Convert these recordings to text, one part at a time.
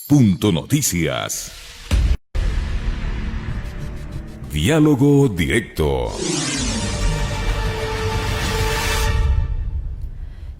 Punto Noticias. Diálogo directo.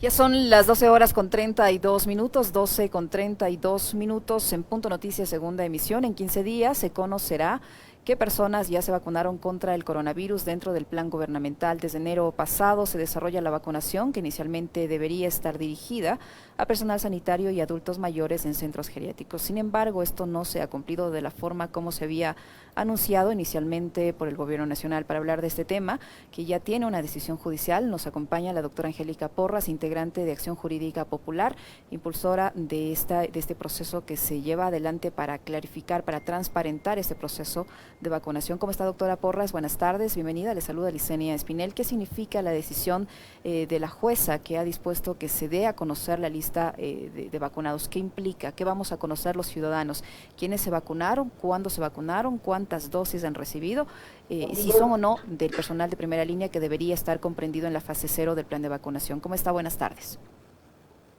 Ya son las 12 horas con 32 minutos, 12 con 32 minutos en Punto Noticias, segunda emisión. En 15 días se conocerá qué personas ya se vacunaron contra el coronavirus dentro del plan gubernamental. Desde enero pasado se desarrolla la vacunación, que inicialmente debería estar dirigida a personal sanitario y adultos mayores en centros geriátricos. Sin embargo, esto no se ha cumplido de la forma como se había anunciado inicialmente por el Gobierno Nacional. Para hablar de este tema, que ya tiene una decisión judicial, nos acompaña la doctora Angélica Porras, integrante de Acción Jurídica Popular, impulsora de este proceso que se lleva adelante para clarificar, para transparentar este proceso de vacunación. ¿Cómo está, doctora Porras? Buenas tardes, bienvenida. Le saluda Licenia Espinel. ¿Qué significa la decisión de la jueza que ha dispuesto que se dé a conocer la lista de vacunados? ¿Qué implica? ¿Qué vamos a conocer los ciudadanos? ¿Quiénes se vacunaron? ¿Cuándo se vacunaron? ¿Cuántas dosis han recibido? Si son o no del personal de primera línea que debería estar comprendido en la fase 0 del plan de vacunación. ¿Cómo está? Buenas tardes.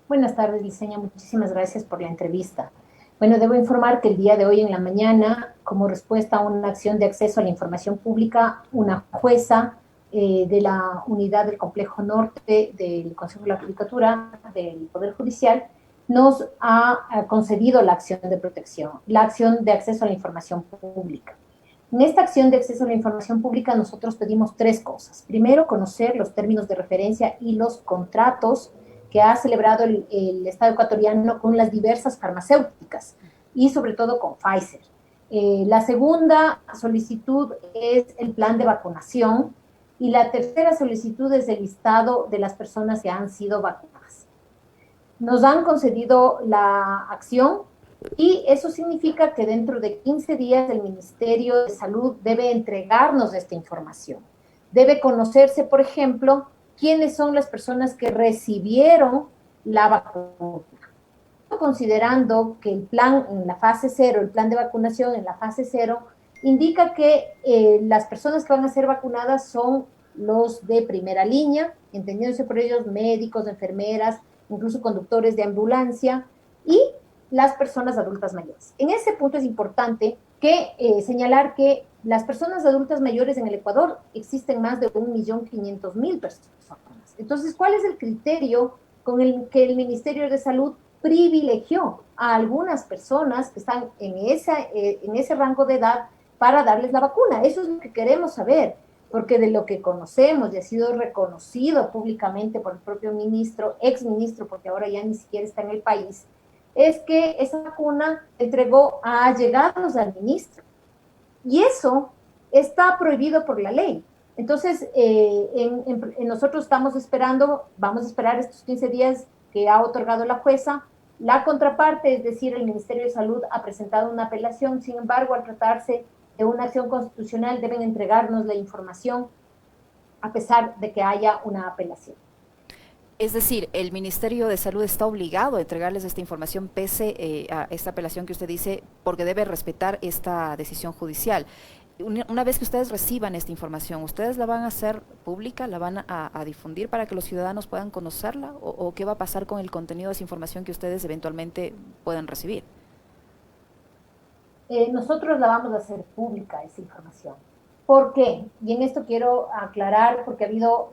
Buenas tardes, Licenia. Muchísimas gracias por la entrevista. Bueno, debo informar que el día de hoy en la mañana, como respuesta a una acción de acceso a la información pública, una jueza de la unidad del Complejo Norte del Consejo de la Judicatura del Poder Judicial nos ha concedido la acción de protección, la acción de acceso a la información pública. En esta acción de acceso a la información pública nosotros pedimos tres cosas. Primero, conocer los términos de referencia y los contratos que ha celebrado el Estado ecuatoriano con las diversas farmacéuticas y sobre todo con Pfizer. La segunda solicitud es el plan de vacunación y la tercera solicitud es el listado de las personas que han sido vacunadas. Nos han concedido la acción y eso significa que dentro de 15 días el Ministerio de Salud debe entregarnos esta información. Debe conocerse, por ejemplo, quiénes son las personas que recibieron la vacuna. Considerando que el plan en la fase 0, el plan de vacunación en la fase 0, indica que las personas que van a ser vacunadas son los de primera línea, entendiéndose por ellos médicos, enfermeras, incluso conductores de ambulancia y las personas adultas mayores. En ese punto es importante que señalar que las personas adultas mayores en el Ecuador existen más de 1.500.000 personas. Entonces, ¿cuál es el criterio con el que el Ministerio de Salud privilegió a algunas personas que están en ese rango de edad para darles la vacuna? Eso es lo que queremos saber, porque de lo que conocemos y ha sido reconocido públicamente por el propio ministro, exministro, porque ahora ya ni siquiera está en el país, es que esa vacuna entregó a allegados al ministro. Y eso está prohibido por la ley. Entonces, nosotros estamos esperando, vamos a esperar estos 15 días que ha otorgado la jueza. La contraparte, es decir, el Ministerio de Salud ha presentado una apelación. Sin embargo, al tratarse de una acción constitucional, deben entregarnos la información a pesar de que haya una apelación. Es decir, el Ministerio de Salud está obligado a entregarles esta información pese a esta apelación que usted dice, porque debe respetar esta decisión judicial. Una vez que ustedes reciban esta información, ¿ustedes la van a hacer pública, la van a difundir para que los ciudadanos puedan conocerla? ¿O qué va a pasar con el contenido de esa información que ustedes eventualmente puedan recibir? Nosotros la vamos a hacer pública, esa información. ¿Por qué? Y en esto quiero aclarar, porque ha habido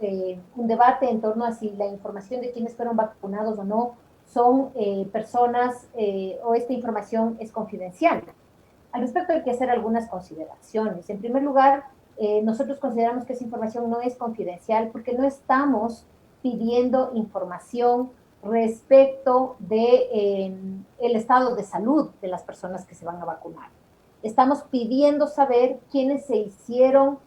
un debate en torno a si la información de quienes fueron vacunados o no son personas o esta información es confidencial. Al respecto hay que hacer algunas consideraciones. En primer lugar, nosotros consideramos que esa información no es confidencial porque no estamos pidiendo información respecto de el estado de salud de las personas que se van a vacunar. Estamos pidiendo saber quiénes se hicieron,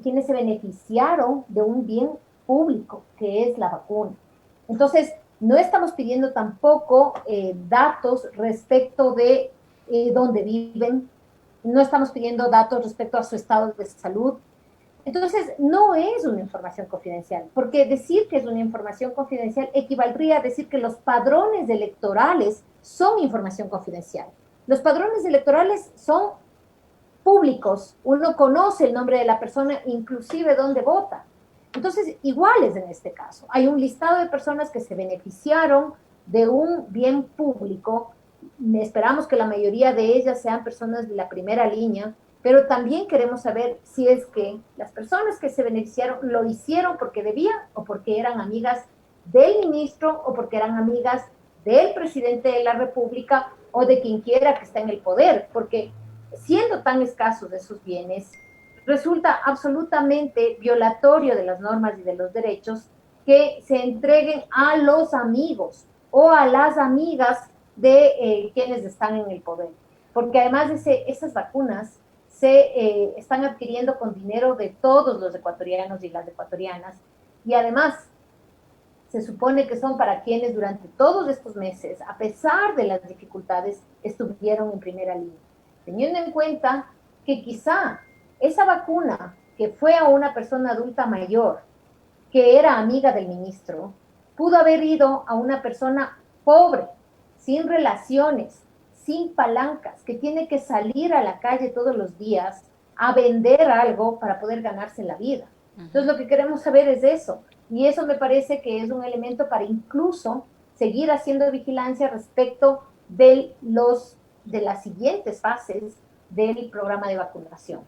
quiénes se beneficiaron de un bien público, que es la vacuna. Entonces, no estamos pidiendo tampoco datos respecto de dónde viven, no estamos pidiendo datos respecto a su estado de salud. Entonces, no es una información confidencial, porque decir que es una información confidencial equivaldría a decir que los padrones electorales son información confidencial. Los padrones electorales son públicos, uno conoce el nombre de la persona, inclusive dónde vota. Entonces, iguales en este caso. Hay un listado de personas que se beneficiaron de un bien público Esperamos que la mayoría de ellas sean personas de la primera línea, pero también queremos saber si es que las personas que se beneficiaron lo hicieron porque debían o porque eran amigas del ministro o porque eran amigas del presidente de la República o de quien quiera que está en el poder, porque siendo tan escasos esos bienes, resulta absolutamente violatorio de las normas y de los derechos que se entreguen a los amigos o a las amigas de quienes están en el poder. Porque además esas vacunas se están adquiriendo con dinero de todos los ecuatorianos y las ecuatorianas. Y además, se supone que son para quienes durante todos estos meses, a pesar de las dificultades, estuvieron en primera línea. Teniendo en cuenta que quizá esa vacuna que fue a una persona adulta mayor, que era amiga del ministro, pudo haber ido a una persona pobre, sin relaciones, sin palancas, que tiene que salir a la calle todos los días a vender algo para poder ganarse la vida. Entonces lo que queremos saber es eso, y eso me parece que es un elemento para incluso seguir haciendo vigilancia respecto de las siguientes fases del programa de vacunación.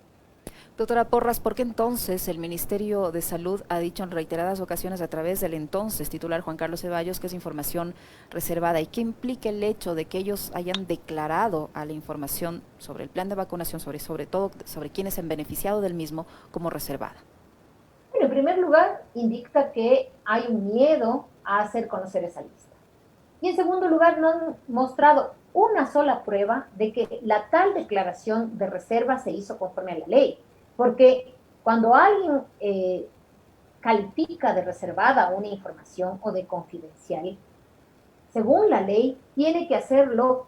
Doctora Porras, ¿por qué entonces el Ministerio de Salud ha dicho en reiteradas ocasiones a través del entonces titular Juan Carlos Ceballos que es información reservada? ¿Y qué implica el hecho de que ellos hayan declarado a la información sobre el plan de vacunación, sobre todo sobre quienes se han beneficiado del mismo, como reservada? Bueno, en primer lugar, indica que hay un miedo a hacer conocer esa lista. Y en segundo lugar, no han mostrado una sola prueba de que la tal declaración de reserva se hizo conforme a la ley. Porque cuando alguien califica de reservada una información o de confidencial, según la ley, tiene que hacerlo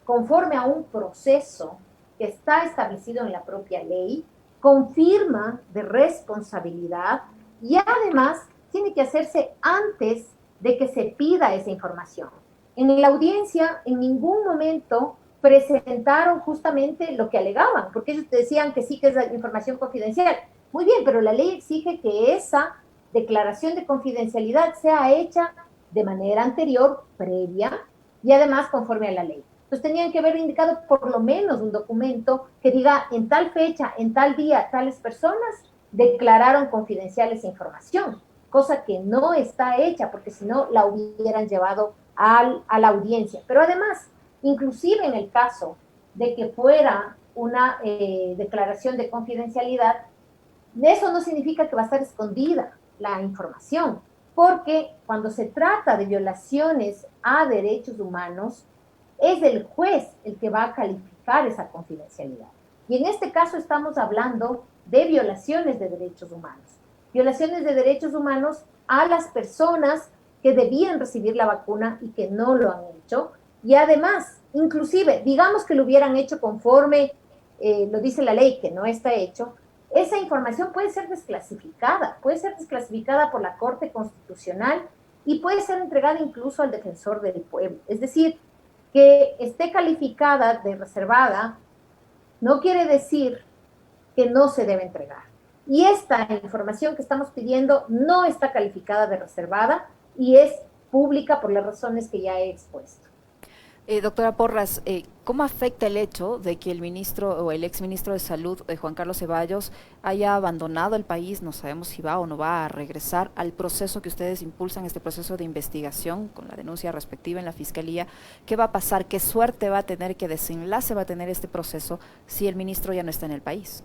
conforme a un proceso que está establecido en la propia ley, con firma de responsabilidad y además tiene que hacerse antes de que se pida esa información. En la audiencia, en ningún momento presentaron justamente lo que alegaban, porque ellos decían que sí que es información confidencial. Muy bien, pero la ley exige que esa declaración de confidencialidad sea hecha de manera anterior, previa, y además conforme a la ley. Entonces tenían que haber indicado por lo menos un documento que diga en tal fecha, en tal día, tales personas declararon confidencial esa información, cosa que no está hecha, porque si no la hubieran llevado a la audiencia. Pero además, inclusive en el caso de que fuera una declaración de confidencialidad, eso no significa que va a estar escondida la información, porque cuando se trata de violaciones a derechos humanos, es el juez el que va a calificar esa confidencialidad. Y en este caso estamos hablando de violaciones de derechos humanos. Violaciones de derechos humanos a las personas que debían recibir la vacuna y que no lo han hecho. Y además, inclusive, digamos que lo hubieran hecho conforme lo dice la ley, que no está hecho, esa información puede ser desclasificada por la Corte Constitucional y puede ser entregada incluso al defensor del pueblo. Es decir, que esté calificada de reservada no quiere decir que no se debe entregar. Y esta información que estamos pidiendo no está calificada de reservada y es pública por las razones que ya he expuesto. Doctora Porras, ¿cómo afecta el hecho de que el ministro o el exministro de Salud, Juan Carlos Ceballos, haya abandonado el país? No sabemos si va o no va a regresar al proceso que ustedes impulsan, este proceso de investigación con la denuncia respectiva en la Fiscalía. ¿Qué va a pasar? ¿Qué suerte va a tener? ¿Qué desenlace va a tener este proceso si el ministro ya no está en el país?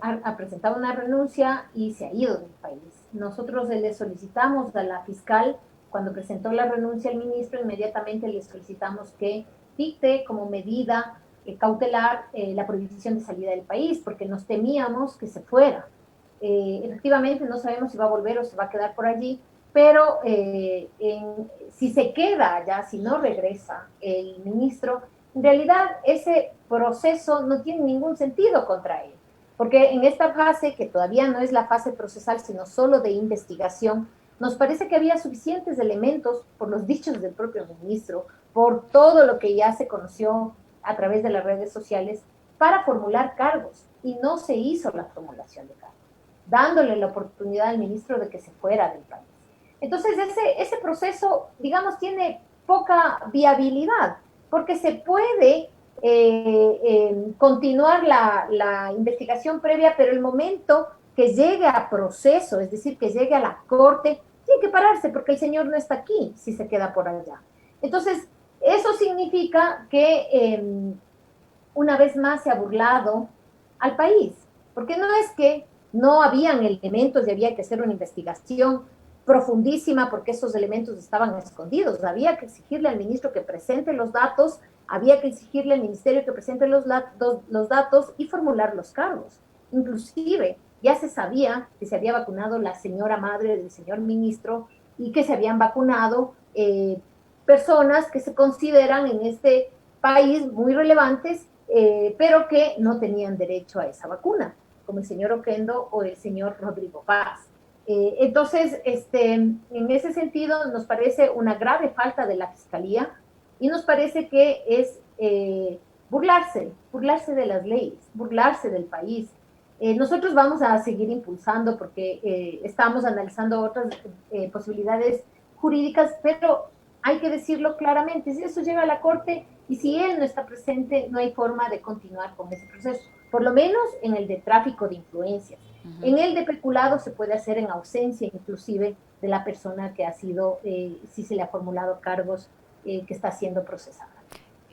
Ha presentado una renuncia y se ha ido del país. Nosotros le solicitamos a la fiscal, cuando presentó la renuncia al ministro, inmediatamente le solicitamos que dicte como medida cautelar la prohibición de salida del país, porque nos temíamos que se fuera. Efectivamente, no sabemos si va a volver o se va a quedar por allí, pero si se queda allá, si no regresa el ministro, en realidad ese proceso no tiene ningún sentido contra él, porque en esta fase, que todavía no es la fase procesal, sino solo de investigación, nos parece que había suficientes elementos, por los dichos del propio ministro, por todo lo que ya se conoció a través de las redes sociales, para formular cargos, y no se hizo la formulación de cargos, dándole la oportunidad al ministro de que se fuera del país. Entonces ese proceso, digamos, tiene poca viabilidad, porque se puede continuar la investigación previa, pero el momento que llegue a proceso, es decir, que llegue a la corte, tiene que pararse porque el señor no está aquí si se queda por allá. Entonces, eso significa que una vez más se ha burlado al país, porque no es que no habían elementos y había que hacer una investigación profundísima porque esos elementos estaban escondidos. Había que exigirle al ministro que presente los datos, había que exigirle al ministerio que presente los datos y formular los cargos. Inclusive, ya se sabía que se había vacunado la señora madre del señor ministro y que se habían vacunado personas que se consideran en este país muy relevantes, pero que no tenían derecho a esa vacuna, como el señor Oquendo o el señor Rodrigo Paz. Entonces, en ese sentido, nos parece una grave falta de la Fiscalía y nos parece que es burlarse de las leyes, burlarse del país. Nosotros vamos a seguir impulsando porque estamos analizando otras posibilidades jurídicas, pero hay que decirlo claramente, si eso llega a la Corte y si él no está presente, no hay forma de continuar con ese proceso, por lo menos en el de tráfico de influencias. En el de peculado se puede hacer en ausencia inclusive de la persona que ha sido, si se le ha formulado cargos, que está siendo procesada.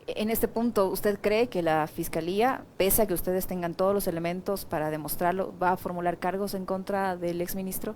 En este punto, ¿usted cree que la Fiscalía, pese a que ustedes tengan todos los elementos para demostrarlo, va a formular cargos en contra del exministro?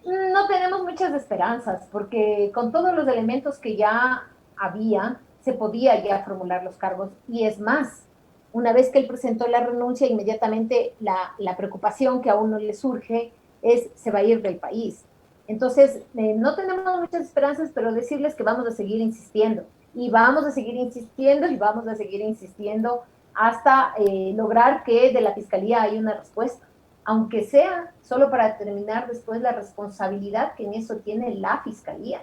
No tenemos muchas esperanzas, porque con todos los elementos que ya había, se podía ya formular los cargos. Y es más, una vez que él presentó la renuncia, inmediatamente la preocupación que a uno le surge es, se va a ir del país. Entonces, no tenemos muchas esperanzas, pero decirles que vamos a seguir insistiendo. Y vamos a seguir insistiendo y vamos a seguir insistiendo hasta lograr que de la Fiscalía haya una respuesta, aunque sea solo para determinar después la responsabilidad que en eso tiene la Fiscalía,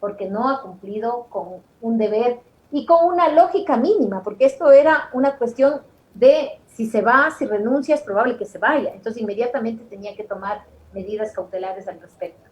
porque no ha cumplido con un deber y con una lógica mínima, porque esto era una cuestión de si se va, si renuncia, es probable que se vaya. Entonces inmediatamente tenía que tomar medidas cautelares al respecto.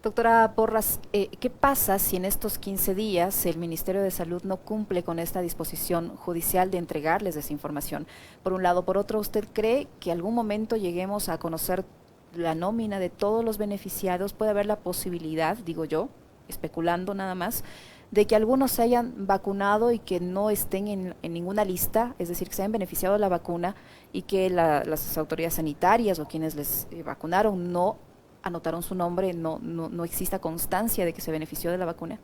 Doctora Porras, ¿qué pasa si en estos 15 días el Ministerio de Salud no cumple con esta disposición judicial de entregarles esa información? Por un lado. Por otro, ¿usted cree que algún momento lleguemos a conocer la nómina de todos los beneficiados? ¿Puede haber la posibilidad, digo yo, especulando nada más, de que algunos se hayan vacunado y que no estén en ninguna lista, es decir, que se hayan beneficiado de la vacuna y que las autoridades sanitarias o quienes les vacunaron no anotaron su nombre, no exista constancia de que se benefició de la vacuna?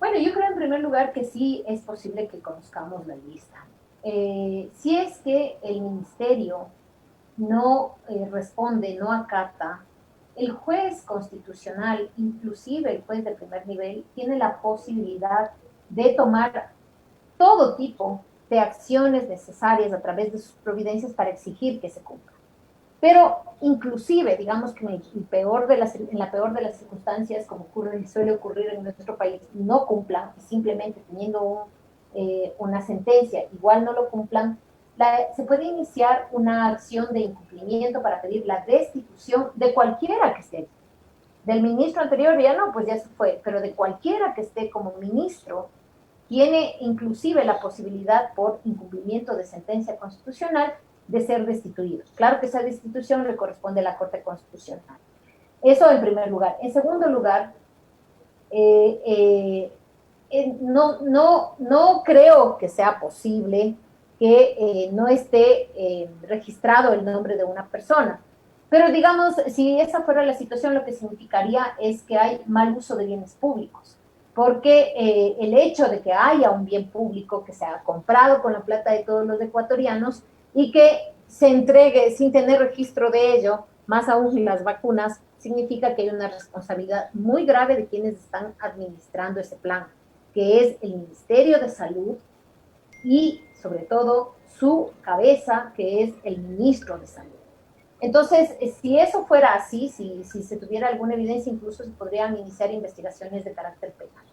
Bueno, yo creo en primer lugar que sí es posible que conozcamos la lista. Si es que el ministerio no responde, no acata, el juez constitucional, inclusive el juez de primer nivel, tiene la posibilidad de tomar todo tipo de acciones necesarias a través de sus providencias para exigir que se cumpla. Pero inclusive, digamos que en la peor de las circunstancias, como suele ocurrir en nuestro país, no cumplan, y simplemente teniendo una sentencia, igual no lo cumplan, se puede iniciar una acción de incumplimiento para pedir la destitución de cualquiera que esté. Del ministro anterior ya no, pues ya se fue, pero de cualquiera que esté como ministro, tiene inclusive la posibilidad por incumplimiento de sentencia constitucional de ser destituidos. Claro que esa destitución le corresponde a la Corte Constitucional. Eso en primer lugar. En segundo lugar, no creo que sea posible que no esté registrado el nombre de una persona. Pero digamos, si esa fuera la situación, lo que significaría es que hay mal uso de bienes públicos, porque el hecho de que haya un bien público que se ha comprado con la plata de todos los ecuatorianos y que se entregue sin tener registro de ello, más aún las vacunas, significa que hay una responsabilidad muy grave de quienes están administrando ese plan, que es el Ministerio de Salud y sobre todo su cabeza, que es el ministro de Salud. Entonces, si eso fuera así, si se tuviera alguna evidencia, incluso se podrían iniciar investigaciones de carácter penal.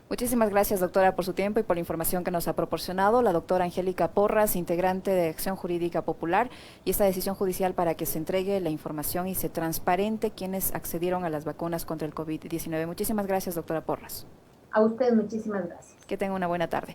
Muchísimas gracias, doctora, por su tiempo y por la información que nos ha proporcionado. La doctora Angélica Porras, integrante de Acción Jurídica Popular, y esta decisión judicial para que se entregue la información y se transparente quienes accedieron a las vacunas contra el COVID-19. Muchísimas gracias, doctora Porras. A usted muchísimas gracias. Que tenga una buena tarde.